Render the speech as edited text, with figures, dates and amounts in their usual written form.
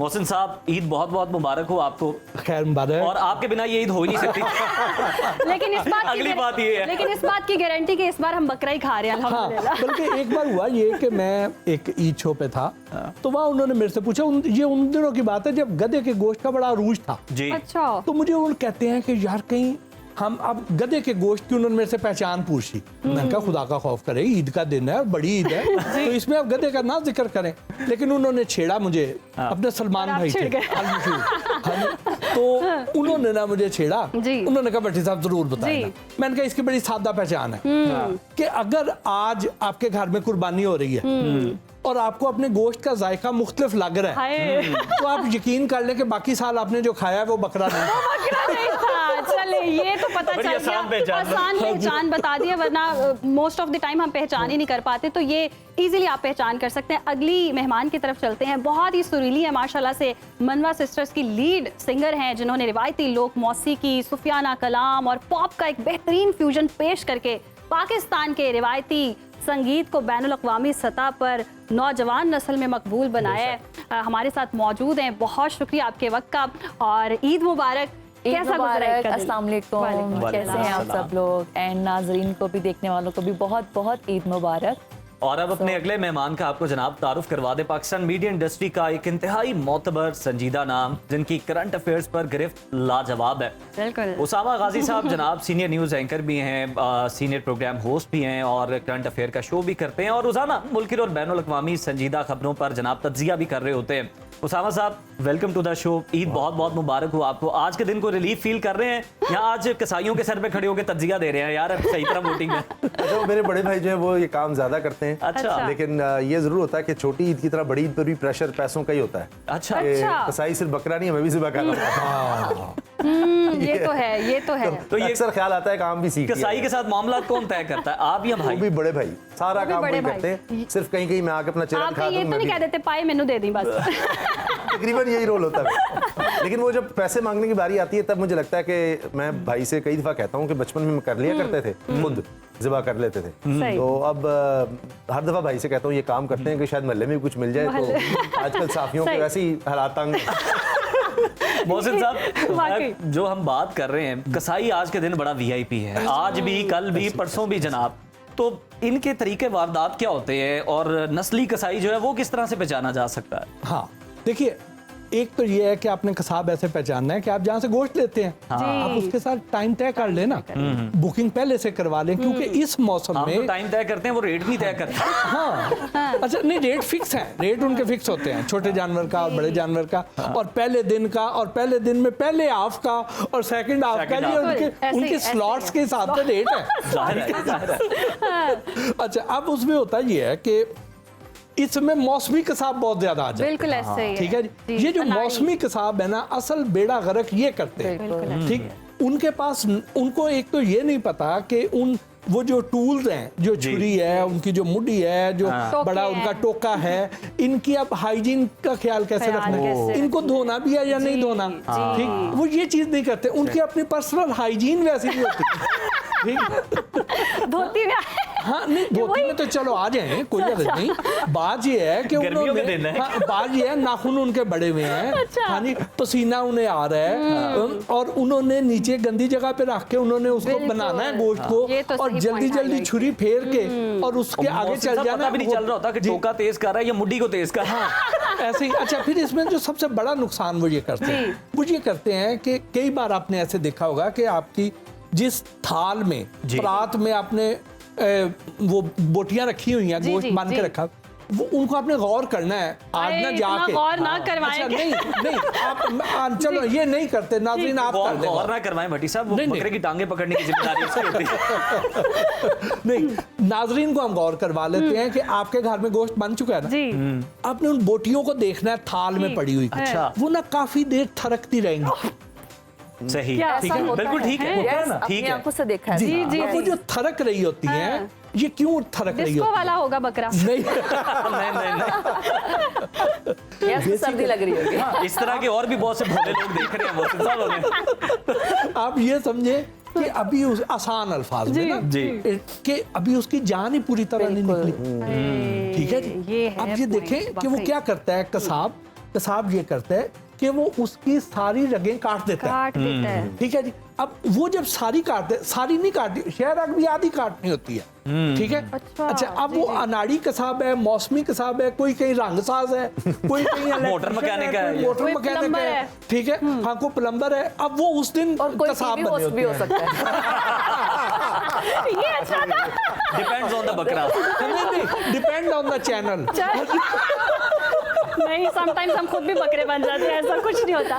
मोहसिन साहब, ईद बहुत बहुत मुबारक हो आपको। खैर मुबारक। और आपके बिना ये ईद हो ही नहीं सकती। लेकिन इस बात अगली बात ये है, लेकिन इस बात की गारंटी कि इस बार हम बकरा ही खा रहे हैं हाँ, अल्हम्दुलिल्लाह। बल्कि एक बार हुआ ये कि मैं एक ईद शो पे था, तो वहाँ उन्होंने मेरे से पूछा, ये उन दिनों की बात है जब गधे के गोश्त का बड़ा अरूज था जी। अच्छा। तो मुझे उन कहते हैं कि यार कहीं हम अब गधे के गोश्त की उन्होंने मेरे से पहचान पूछी। मैंने कहा खुदा का खौफ करे, ईद का दिन है, बड़ी ईद है, तो इसमें आप गधे का ना जिक्र करें। लेकिन उन्होंने छेड़ा मुझे, अपने सलमान भाई थे तो उन्होंने ना मुझे छेड़ा। उन्होंने कहा भट्टी साहब जरूर बताएं। मैंने कहा इसकी बड़ी सादा पहचान है कि अगर आज आपके घर में कुर्बानी हो रही है और आपको अपने गोश्त का जायका मुख्तलिफ लग रहा है, तो आप यकीन कर लें कि बाकी साल आपने जो खाया है वो बकरा नहीं था। चले, ये तो पता चल गया, आसान पहचान बता दिया, वरना मोस्ट ऑफ द टाइम हम पहचान ही नहीं कर पाते, तो ये इजीली आप पहचान कर सकते हैं। अगली मेहमान की तरफ चलते हैं। बहुत ही सुरीली है माशाल्लाह से, मनवा सिस्टर्स की लीड सिंगर हैं जिन्होंने रिवायती लोक मौसीकी, सूफियाना कलाम और पॉप का एक बेहतरीन फ्यूजन पेश करके पाकिस्तान के रिवायती संगीत को बैनुल अक़वामी सतह पर नौजवान नस्ल में मकबूल बनाया है। हमारे साथ मौजूद हैं। बहुत शुक्रिया आपके वक्त का और ईद मुबारक। कैसा गुज़रा ईद का दिन? अस्सलाम वालेकुम, कैसे हैं आप सब लोग? एंड नाजरीन को भी, देखने वालों को भी बहुत बहुत ईद मुबारक। और अब अपने अगले मेहमान का आपको जनाब तारुफ करवा दे। पाकिस्तान मीडिया इंडस्ट्री का एक इंतहाई मोतबर संजीदा नाम, जिनकी करंट अफेयर्स पर गिरफ्त लाजवाब है। बिल्कुल। उसामा गाजी साहब जनाब सीनियर न्यूज़ एंकर भी हैं, सीनियर प्रोग्राम होस्ट भी हैं और करंट अफेयर का शो भी करते हैं और रोजाना मुल्की और बैनुल अक़वामी संजीदा खबरों पर जनाब तज्जिया भी कर रहे होते हैं। उसामा साहब, welcome to the show. Eid बहुत बहुत मुबारक हो आपको। आज के दिन को रिलीफ फील कर रहे हैं या आज कसाईयों के सर पे खड़े होकर तज्जिया दे रहे हैं यार सही तरह वोटिंग में? तो मेरे बड़े भाई जो है वो ये काम ज्यादा करते हैं। अच्छा। लेकिन ये जरूर होता है कि छोटी ईद की तरह बड़ी ईद पर भी प्रेशर पैसों का ही होता है। अच्छा। कसाई सिर्फ बकरा नहीं, हमें भी ज़िबा करना। ये तो है, ये तो है। तो ये अक्सर ख्याल आता है काम भी सीख। कसाई के साथ मामला कौन तय करता है, आप या भाई? वो भी बड़े भाई, सारा काम वही करते हैं। सिर्फ कहीं कहीं मैं आके अपना चेहरा दिखा आप ये दूं। तो नहीं कह देते पाए मैनू दे दी बस। तकरीबन यही रोल होता है। लेकिन वो जब पैसे मांगने की बारी आती है तब मुझे लगता है कि मैं भाई से कई दफा कहता हूँ कि बचपन में कर लिया करते थे, खुद ज़िबा कर लेते थे। तो अब हर दफा भाई से कहता हूँ ये काम करते हैं कि शायद महल्ले में भी कुछ मिल जाए। तो आजकल साफियों के वैसे ही हालात तंग। मोहसिन साहब, जो हम बात कर रहे हैं, कसाई आज के दिन बड़ा वीआईपी है, आज भी, कल भी, परसों भी जनाब। तो इनके तरीके वारदात क्या होते हैं और नस्ली कसाई जो है वो किस तरह से पहचाना जा सकता है? हाँ देखिए, एक तो ये है कि आपने कसाब ऐसे पहचानना है कि आप जहाँ से गोश्त लेते हैं आप उसके साथ टाइम तय कर लेना, बुकिंग पहले से करवा लें, क्योंकि इस मौसम में टाइम तय करते हैं, वो रेट नहीं तय करते। हाँ अच्छा, नहीं रेट फिक्स है, रेट उनके फिक्स होते हैं, छोटे जानवर का और बड़े जानवर का, और पहले दिन का, और पहले दिन में पहले हाफ का और सेकंड हाफ का, ये उनके स्लॉट्स के हिसाब से रेट है। अच्छा, अब उसमें होता ये है कि इसमें मौसमी कसाब बहुत ज्यादा आ जाए। बिल्कुल ऐसे ही है। ठीक है जी। ये जो मौसमी कसाब है ना, असल बेड़ा गर्क ये करते हैं। ठीक, उनके पास, उनको एक तो ये नहीं पता कि वो जो टूल्स हैं, जो छुरी है, उनकी जो मुड्डी है, जो बड़ा उनका टोका है, इनकी अब हाइजीन का ख्याल कैसे रखना है, इनको धोना भी है या नहीं धोना। ठीक, वो ये चीज नहीं करते, उनकी अपनी पर्सनल हाइजीन वैसी नहीं होती। धोती में हाँ नहीं, धोती में तो चलो आ जाए, कोई हर्ज नहीं। बात ये है कि उन्होंने, बात ये है नाखून उनके बड़े हुए हैं, हाँ जी, पसीना उन्हें आ रहा है और उन्होंने नीचे गंदी जगह पे रख के उन्होंने उसको बनाना है गोश्त को, और जल्दी जल्दी छुरी फेर के और उसके आगे चल जाना। भी नहीं चल रहा होता कि टोका तेज कर रहा है या मुड्डी को तेज कर रहा है। ऐसे ही। अच्छा, फिर इसमें जो सबसे बड़ा नुकसान वो ये करते हैं कि कई बार आपने ऐसे देखा होगा कि आपकी जिस थाल में, परात में आपने वो बोटियां रखी हुई हैं, गोश्त मान के रखा, वो उनको आपने गौर करना है। आज ना जाके गौर ना करवाएं। अच्छा, नहीं आप चलो ये नहीं करते नाज़रीन, आप कर दें। गौर ना करवाएं भट्टी साहब, वो बकरे की टांगे पकड़ने की जिम्मेदारी उसकी होती है। नहीं, नाज़रीन को हम गौर करवा लेते हैं कि आपके घर में गोश्त बन चुका है ना, आपने उन बोटियों को देखना है थाल में पड़ी हुई। अच्छा, वो ना काफी देर थरकती रहेंगी। सही, ठीक है, बिल्कुल ठीक है, ठीक है, आंखों से देखा है। जी, वो जो थरक रही होती है, ये क्यों थरक रही होती है? वाला होगा बकरा। नहीं नहीं, सर्दी लग रही होगी। इस तरह के और भी बहुत से भोले लोग देख रहे हैं मोहसिन साहब हमें। आप ये समझे कि अभी उस आसान अल्फाज में ना कि अभी उसकी जान ही पूरी तरह नहीं निकली। ठीक है जी। अब ये देखें कि वो क्या करता है कसाब, कसाब ये करता है कि वो उसकी सारी रगें काट देता है। काट देता है। ठीक है जी। अब वो जब सारी काटते, सारी नहीं काटती, शहर आग भी आधी काटनी होती है। ठीक है। अच्छा, अब वो अनाड़ी कसाब है, मौसमी कसाब है, कोई कहीं रंगसाज है, कोई कहीं मोटर मैकेनिक है, कोई मोटर कोई मैकेनिक प्लम्बर है, है। ठीक है। हाँ, को प्लम्बर है। अब वो उस दिन और कोई कसाब टीवी बने होस्ट भी हो होते हैं। सकता है। ये अच्छा था। डिपेंड्स ऑन द बकरा। नहीं, डिपेंड ऑन द चैनल। नहीं, समटाइम्स हम खुद भी बकरे बन जाते हैं, ऐसा कुछ नहीं होता।